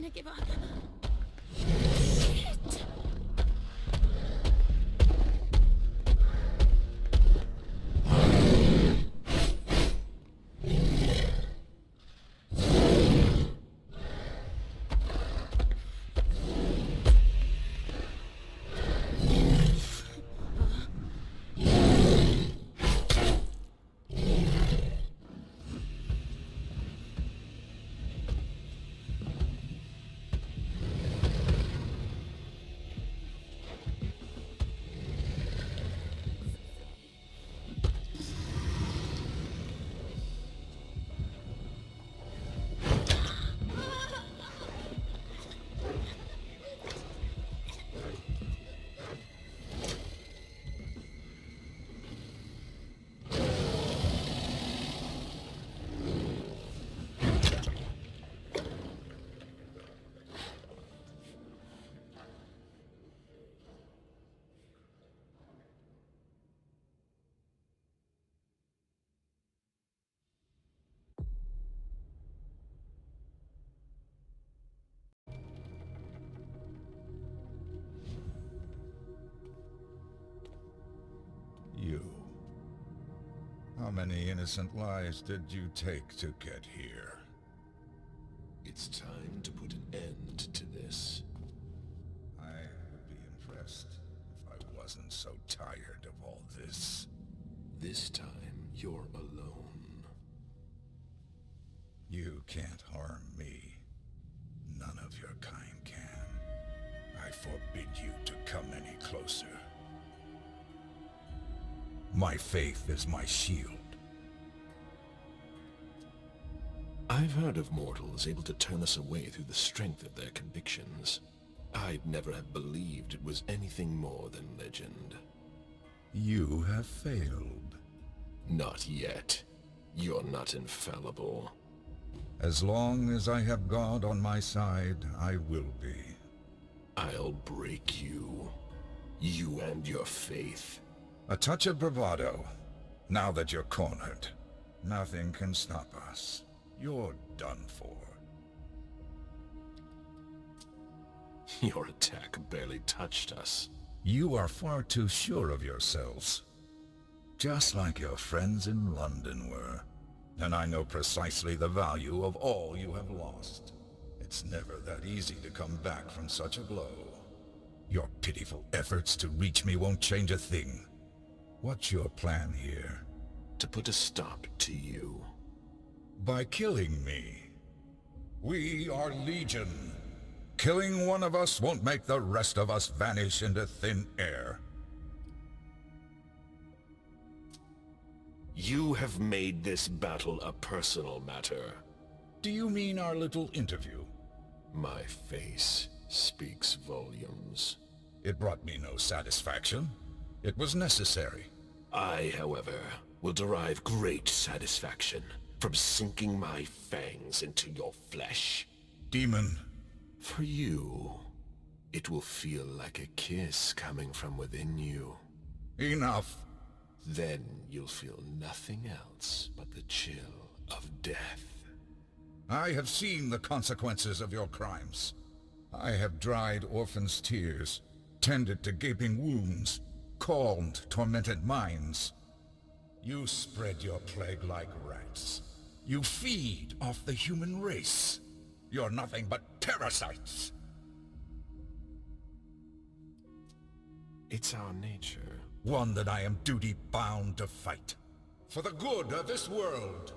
gonna give up. Shit. You. How many innocent lives did you take to get here? It's time to put an end to this. I would be impressed if I wasn't so tired of all this. This time, you're alone. You can't harm me. None of your kind can. I forbid you to come any closer. My faith is my shield. I've heard of mortals able to turn us away through the strength of their convictions. I'd never have believed it was anything more than legend. You have failed. Not yet. You're not infallible. As long as I have God on my side, I will be. I'll break you. You and your faith. A touch of bravado. Now that you're cornered, nothing can stop us. You're done for. Your attack barely touched us. You are far too sure of yourselves. Just like your friends in London were. And I know precisely the value of all you have lost. It's never that easy to come back from such a blow. Your pitiful efforts to reach me won't change a thing. What's your plan here? To put a stop to you. By killing me. We are Legion. Killing one of us won't make the rest of us vanish into thin air. You have made this battle a personal matter. Do you mean our little interview? My face speaks volumes. It brought me no satisfaction. It was necessary. I, however, will derive great satisfaction from sinking my fangs into your flesh. Demon. For you, it will feel like a kiss coming from within you. Enough. Then you'll feel nothing else but the chill of death. I have seen the consequences of your crimes. I have dried orphans' tears, tended to gaping wounds, calmed tormented minds. You spread your plague like rats. You feed off the human race. You're nothing but parasites. It's our nature. One that I am duty-bound to fight. For the good of this world.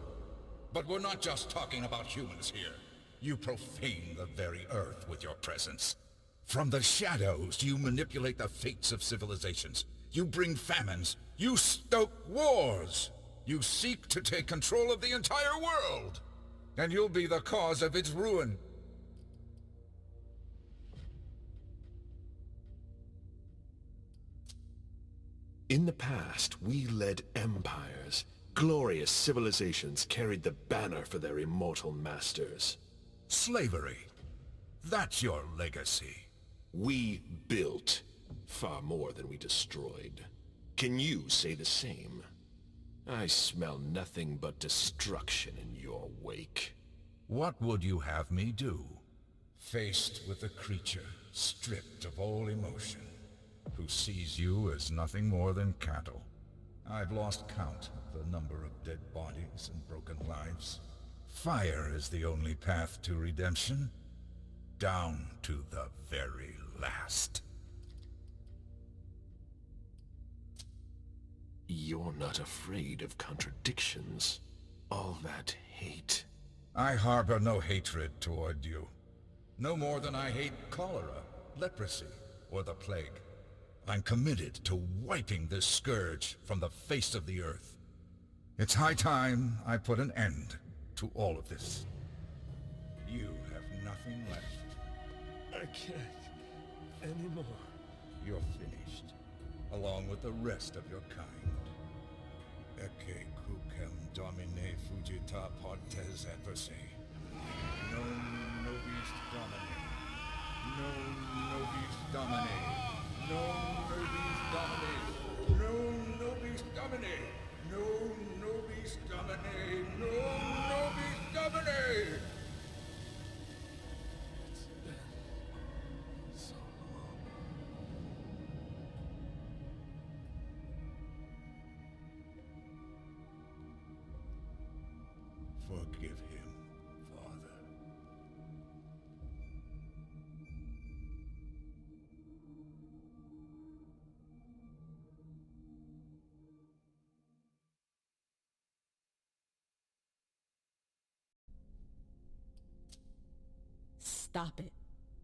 But we're not just talking about humans here. You profane the very earth with your presence. From the shadows, you manipulate the fates of civilizations. You bring famines. You stoke wars. You seek to take control of the entire world. And you'll be the cause of its ruin. In the past, we led empires. Glorious civilizations carried the banner for their immortal masters. Slavery. That's your legacy. We built far more than we destroyed. Can you say the same? I smell nothing but destruction in your wake. What would you have me do? Faced with a creature stripped of all emotion, who sees you as nothing more than cattle. I've lost count of the number of dead bodies and broken lives. Fire is the only path to redemption, down to the very last. You're not afraid of contradictions. All that hate. I harbor no hatred toward you. No more than I hate cholera, leprosy, or the plague. I'm committed to wiping this scourge from the face of the earth. It's high time I put an end to all of this. You have nothing left. I can't anymore. You're finished, along with the rest of your kind. Ecce cucem domine fugita partes adversae. Non nobis domine. Non nobis domine. Non nobis domine. Non nobis domine. Non nobis domine. Non nobis domine. It's been so long. Forgive him, Father. Stop it.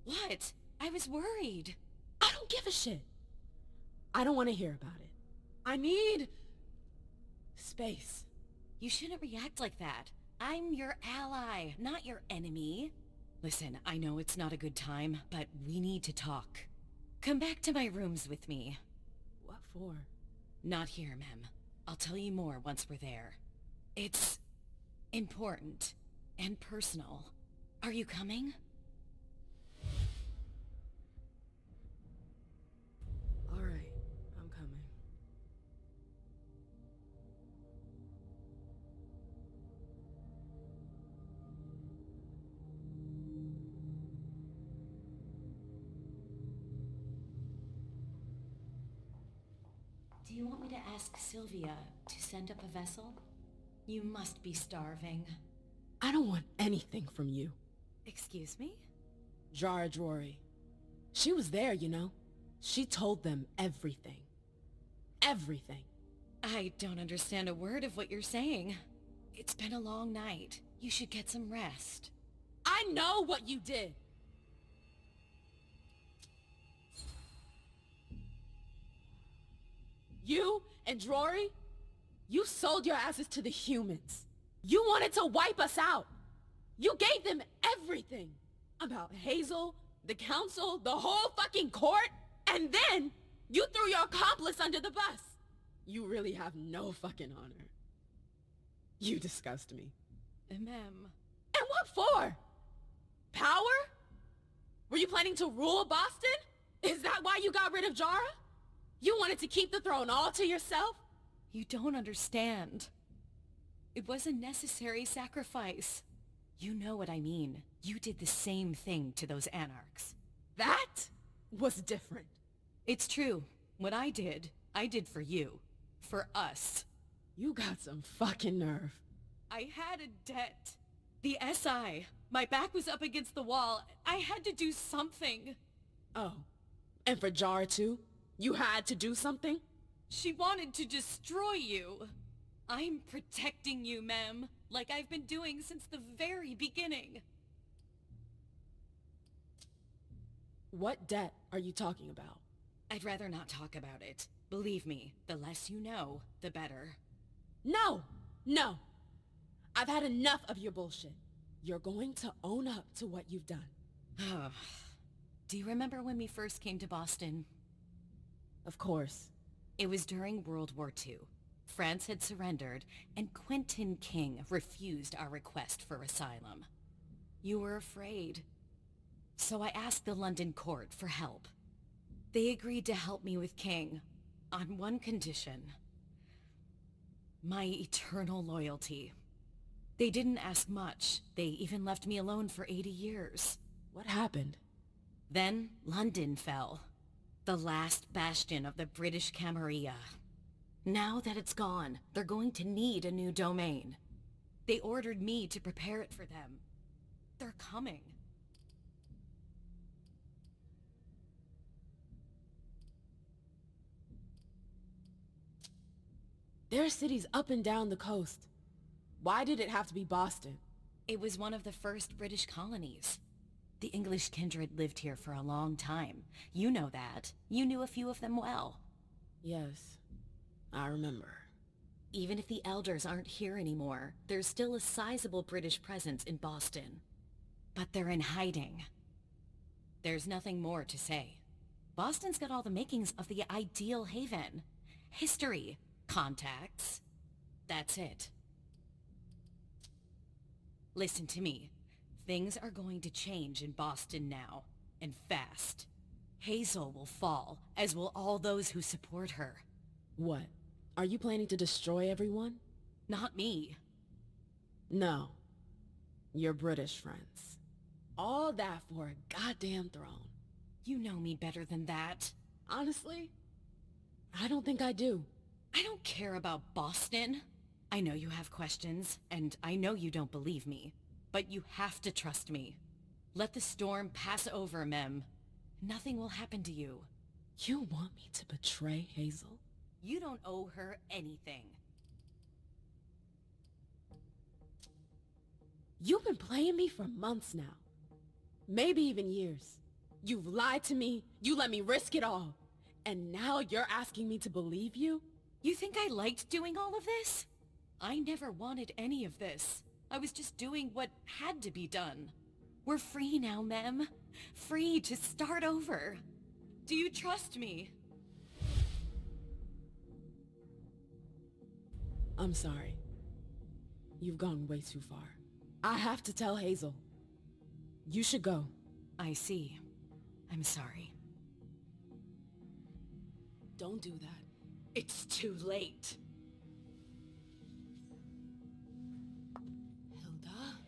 What? I was worried. I don't give a shit. I don't want to hear about it. I need space. You shouldn't react like that. I'm your ally, not your enemy. Listen, I know it's not a good time, but we need to talk. Come back to my rooms with me. What for? Not here, Mem. I'll tell you more once we're there. It's important and personal. Are you coming? All right, I'm coming. Do you want me to ask Sylvia to send up a vessel? You must be starving. I don't want anything from you. Excuse me? Jara Drory. She was there, you know. She told them everything. Everything. I don't understand a word of what you're saying. It's been a long night. You should get some rest. I know what you did. You and Drory, you sold your asses to the humans. You wanted to wipe us out. You gave them everything. About Hazel, the council, the whole fucking court. And then, you threw your accomplice under the bus. You really have no fucking honor. You disgust me. Emem. And what for? Power? Were you planning to rule Boston? Is that why you got rid of Jara? You wanted to keep the throne all to yourself? You don't understand. It was a necessary sacrifice. You know what I mean. You did the same thing to those anarchs. That was different. It's true. What I did for you. For us. You got some fucking nerve. I had a debt. The SI. My back was up against the wall. I had to do something. Oh, and for Jara too? You had to do something? She wanted to destroy you. I'm protecting you, Mem, like I've been doing since the very beginning. What debt are you talking about? I'd rather not talk about it. Believe me, the less you know, the better. No! No! I've had enough of your bullshit. You're going to own up to what you've done. Do you remember when we first came to Boston? Of course. It was during World War II. France had surrendered, and Quentin King refused our request for asylum. You were afraid. So I asked the London court for help. They agreed to help me with King, on one condition. My eternal loyalty. They didn't ask much. They even left me alone for 80 years. What happened? Then London fell. The last bastion of the British Camarilla. Now that it's gone, they're going to need a new domain. They ordered me to prepare it for them. They're coming. There are cities up and down the coast. Why did it have to be Boston? It was one of the first British colonies. The English kindred lived here for a long time. You know that. You knew a few of them well. Yes, I remember. Even if the elders aren't here anymore, there's still a sizable British presence in Boston. But they're in hiding. There's nothing more to say. Boston's got all the makings of the ideal haven. History, contacts. That's it. Listen to me. Things are going to change in Boston now, and fast. Hazel will fall, as will all those who support her. What? Are you planning to destroy everyone? Not me. No. Your British friends. All that for a goddamn throne. You know me better than that. Honestly, I don't think I do. I don't care about Boston. I know you have questions, and I know you don't believe me. But you have to trust me. Let the storm pass over, Mem. Nothing will happen to you. You want me to betray Hazel? You don't owe her anything. You've been playing me for months now. Maybe even years. You've lied to me, you let me risk it all. And now you're asking me to believe you? You think I liked doing all of this? I never wanted any of this. I was just doing what had to be done. We're free now, Mem. Free to start over. Do you trust me? I'm sorry. You've gone way too far. I have to tell Hazel. You should go. I see. I'm sorry. Don't do that. It's too late. Hilda?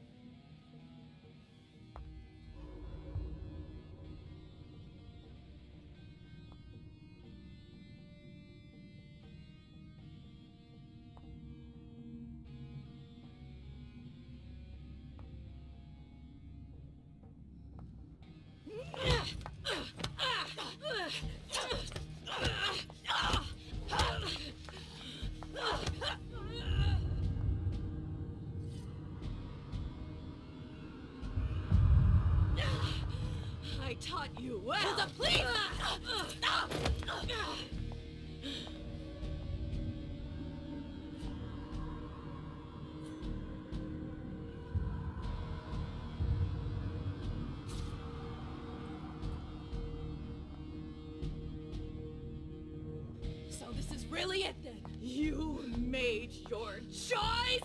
I taught you well. Hilda, please! Stop! So this is really it then? You made your choice!